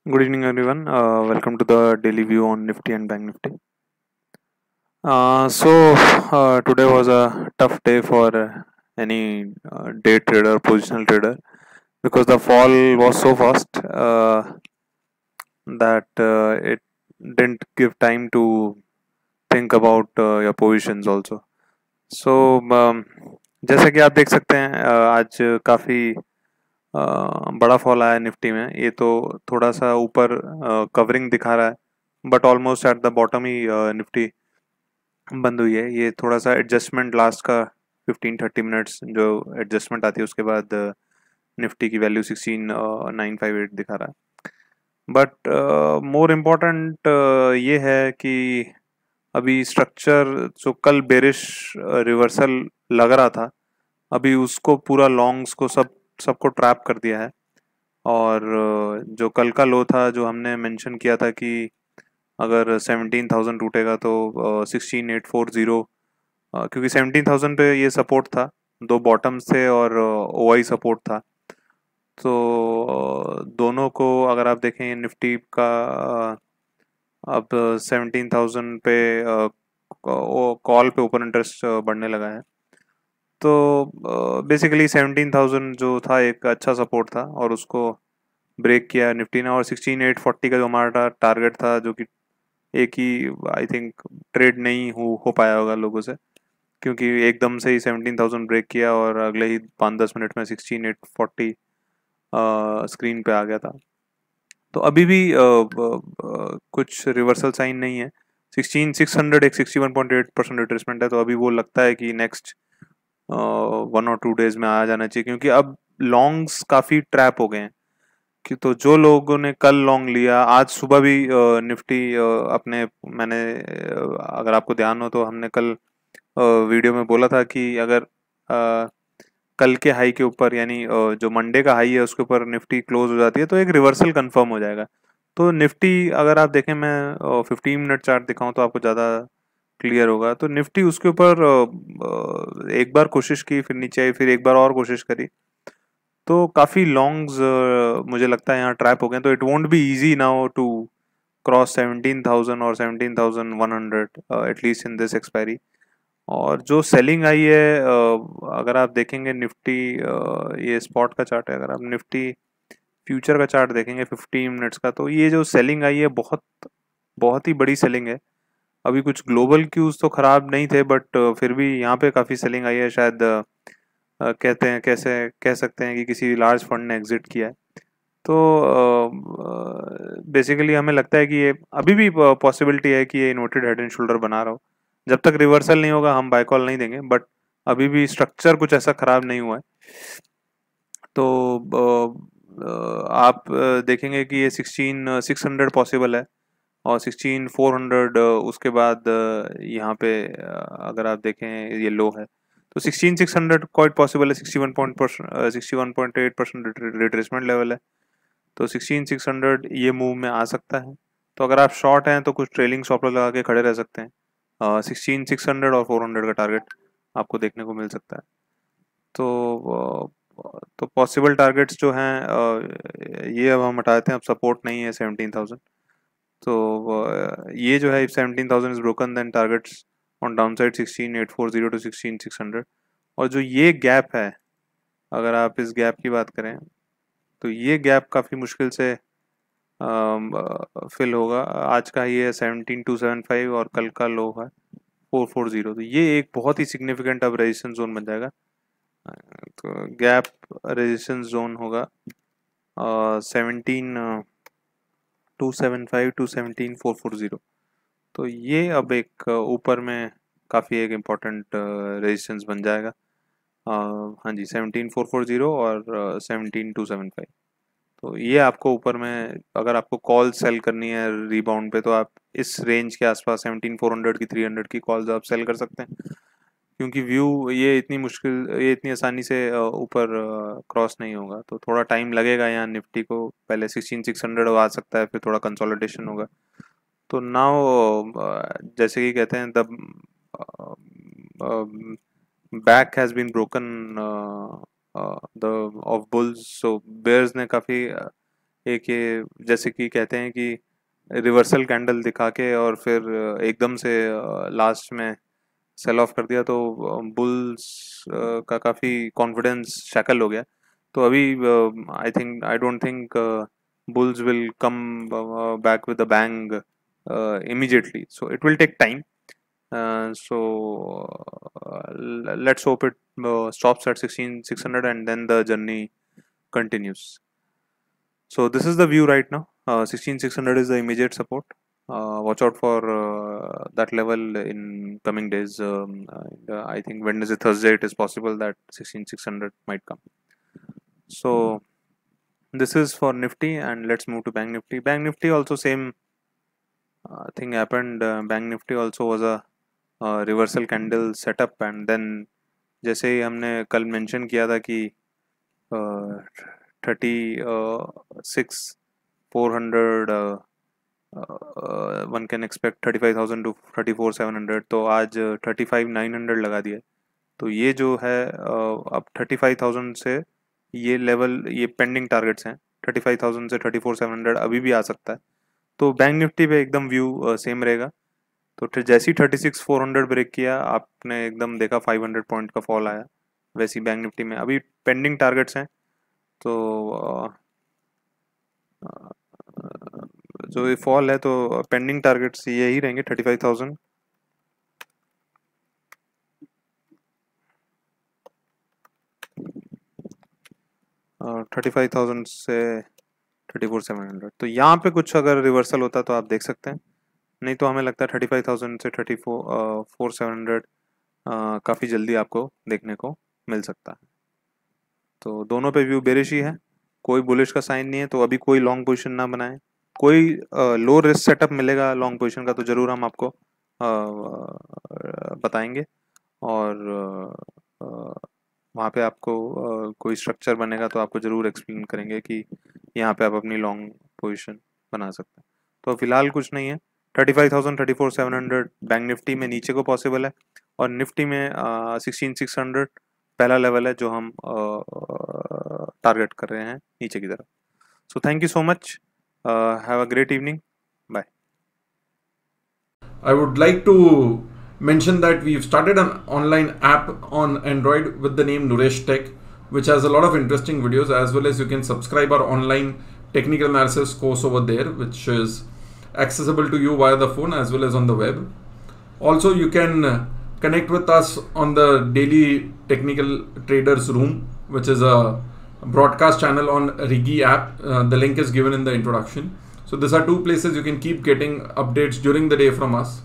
Good evening, everyone. Welcome to the daily view on Nifty and Bank Nifty. Today was a tough day for any day trader, positional trader, because the fall was so fast that it didn't give time to think about your positions also. So जैसे कि आप देख सकते हैं आज काफ़ी बड़ा fall आया निफ्टी में। ये तो थोड़ा सा ऊपर कवरिंग दिखा रहा है, but almost at the bottom he Nifty बंद हुई है। ये थोड़ा सा एडजस्टमेंट लास्ट का 15-30 मिनट्स जो एडजस्टमेंट आती है उसके बाद निफ्टी की वैल्यू 16,958 दिखा रहा है। बट मोर इम्पोर्टेंट ये है कि अभी स्ट्रक्चर जो कल बेरिश रिवर्सल लग रहा था, अभी उसको पूरा लॉन्ग्स को सबको ट्रैप कर दिया है। और जो कल का लो था, जो हमने मेंशन किया था कि अगर 17,000 टूटेगा तो 16,840, क्योंकि 17,000 पे ये सपोर्ट था, दो बॉटम्स थे और ओआई सपोर्ट था। तो दोनों को अगर आप देखें निफ्टी का अब 17,000 पे कॉल पे ओपन इंटरेस्ट बढ़ने लगा है। तो बेसिकली 17,000 जो था एक अच्छा सपोर्ट था और उसको ब्रेक किया निफ्टी ने। और 16,840 का जो हमारा टारगेट था, जो कि एक ही आई थिंक ट्रेड नहीं हो पाया होगा लोगों से, क्योंकि एकदम से ही 17,000 ब्रेक किया और अगले ही 5-10 मिनट में 16,840 स्क्रीन पे आ गया था। तो अभी भी कुछ रिवर्सल साइन नहीं है। 16,600 एक 61.8% रिट्रेसमेंट है, तो अभी वो लगता है कि नेक्स्ट 1 और 2 डेज में आ जाना चाहिए, क्योंकि अब लॉन्ग्स काफ़ी ट्रैप हो गए हैं। कि तो जो लोगों ने कल लॉन्ग लिया, आज सुबह भी निफ्टी अपने मैंने अगर आपको ध्यान हो तो हमने कल वीडियो में बोला था कि अगर कल के हाई के ऊपर, यानी जो मंडे का हाई है उसके ऊपर निफ्टी क्लोज हो जाती है तो एक रिवर्सल कंफर्म हो जाएगा। तो निफ्टी अगर आप देखें, मैं 15 मिनट चार्ट दिखाऊं तो आपको ज़्यादा क्लियर होगा। तो निफ्टी उसके ऊपर एक बार कोशिश की, फिर नीचे आई, फिर एक बार और कोशिश करी। तो काफ़ी लॉन्ग्स मुझे लगता है यहाँ ट्रैप हो गए। तो it won't be easy now to cross 17,000 और 17,100 एटलीस्ट इन दिस एक्सपायरी। और जो सेलिंग आई है, अगर आप देखेंगे निफ्टी, ये स्पॉट का चार्ट है, अगर आप निफ्टी फ्यूचर का चार्ट देखेंगे 15 मिनट्स का, तो ये जो सेलिंग आई है बहुत बहुत ही बड़ी सेलिंग है। अभी कुछ ग्लोबल क्यूज तो खराब नहीं थे, बट फिर भी यहाँ पे काफ़ी सेलिंग आई है। शायद कहते हैं, कैसे कह सकते हैं कि किसी लार्ज फंड ने एग्जिट किया है। तो बेसिकली हमें लगता है कि ये अभी भी पॉसिबिलिटी है कि ये इन्वर्टेड हेड एंड शोल्डर बना रहा हो। जब तक रिवर्सल नहीं होगा हम बाय कॉल नहीं देंगे, बट अभी भी स्ट्रक्चर कुछ ऐसा खराब नहीं हुआ है। तो आप देखेंगे कि ये 16,600 पॉसिबल है और 16,400 उसके बाद यहाँ पे अगर आप देखें ये लो है। तो 16,600 क्वाइट पॉसिबल है। 61.8% रिट्रेसमेंट लेवल है। तो 16,600 ये मूव में आ सकता है। तो अगर आप शॉर्ट हैं तो कुछ ट्रेलिंग स्टॉप लॉस लगा के खड़े रह सकते हैं। 16,600 और 400 का टारगेट आपको देखने को मिल सकता है। तो पॉसिबल टारगेट्स जो हैं ये अब हम हटा देते हैं। अब सपोर्ट नहीं है 17,000। तो ये जो है, 17,000 is broken, then targets on down side 16,840 to 16,600। और जो ये गैप है, अगर आप इस गैप की बात करें तो ये गैप काफ़ी मुश्किल से फिल होगा। आज का ये है 17,275 और कल का लो है 440। तो ये एक बहुत ही सिग्निफिकेंट अब रेजिस्टेंस जोन बन जाएगा। तो गैप रेजिस्टेंस जोन होगा 17,275 टू 17,440। तो ये अब एक ऊपर में काफ़ी एक इम्पोर्टेंट रेजिस्टेंस बन जाएगा। हाँ जी, 17,440 और 17,275। तो ये आपको ऊपर में, अगर आपको कॉल सेल करनी है रीबाउंड पे, तो आप इस रेंज के आसपास 17,400 की 300 की कॉल्स आप सेल कर सकते हैं। क्योंकि व्यू ये इतनी मुश्किल, ये इतनी आसानी से ऊपर क्रॉस नहीं होगा। तो थोड़ा टाइम लगेगा यहाँ निफ्टी को। पहले 16,600 आ सकता है, फिर थोड़ा कंसोलिडेशन होगा। तो नाउ जैसे कि कहते हैं, the back has been broken the of bulls. So bears ने काफ़ी एक ये जैसे कि कहते हैं कि रिवर्सल कैंडल दिखा के और फिर एकदम से लास्ट में सेल ऑफ कर दिया, तो बुल्स का काफ़ी कॉन्फिडेंस शैकल हो गया। तो अभी I don't think bulls will come back with the bang immediately, so it will take time. So let's hope it stops at 16600 and then the journey continues. So this is the view right now. 16600 is the immediate support. Watch out for that level in coming days. I think Wednesday, Thursday, it is possible that 16600 might come. So this is for Nifty, and let's move to Bank Nifty. Bank Nifty also same thing happened. Bank Nifty also was a reversal candle setup, and then जैसे ही हमने कल mention किया था कि 36,400 one can expect 35,000 to 34,700, तो आज 35,900 लगा दिया। तो ये जो है अब 35,000 से ये लेवल, ये पेंडिंग टारगेट्स हैं। 35,000 से 34,700 अभी भी आ सकता है। तो बैंक निफ्टी पे एकदम व्यू सेम रहेगा। तो फिर जैसे ही 36,400 ब्रेक किया, आपने एकदम देखा 500 पॉइंट का फॉल आया। वैसे ही बैंक निफ्टी में अभी पेंडिंग टारगेट्स हैं, तो जो ये फॉल है तो पेंडिंग टारगेट्स यही रहेंगे 35,000, 35,000 से 34,700। तो यहाँ पे कुछ अगर रिवर्सल होता तो आप देख सकते हैं, नहीं तो हमें लगता है 35,000 से 34,700 काफ़ी जल्दी आपको देखने को मिल सकता है। तो दोनों पे व्यू बेरिश ही है, कोई बुलिश का साइन नहीं है, तो अभी कोई लॉन्ग पोजीशन ना बनाएं। कोई लो रिस्क सेटअप मिलेगा लॉन्ग पोजीशन का तो ज़रूर हम आपको बताएंगे, और वहाँ पे आपको कोई स्ट्रक्चर बनेगा तो आपको ज़रूर एक्सप्लेन करेंगे कि यहाँ पे आप अपनी लॉन्ग पोजीशन बना सकते हैं। तो फिलहाल कुछ नहीं है। 35,000 34,700 बैंक निफ्टी में नीचे को पॉसिबल है, और निफ्टी में 16,600 पहला लेवल है जो हम टारगेट कर रहे हैं नीचे की तरफ। So thank you so much, have a great evening, bye. I would like to mention that we've started an online app on Android with the name Nuresh Tech, which has a lot of interesting videos, as well as you can subscribe our online technical analysis course over there, which is accessible to you via the phone as well as on the web. Also, you can connect with us on the Daily Technical Traders Room, which is a broadcast channel on Rigi app. The link is given in the introduction. So these are two places you can keep getting updates during the day from us.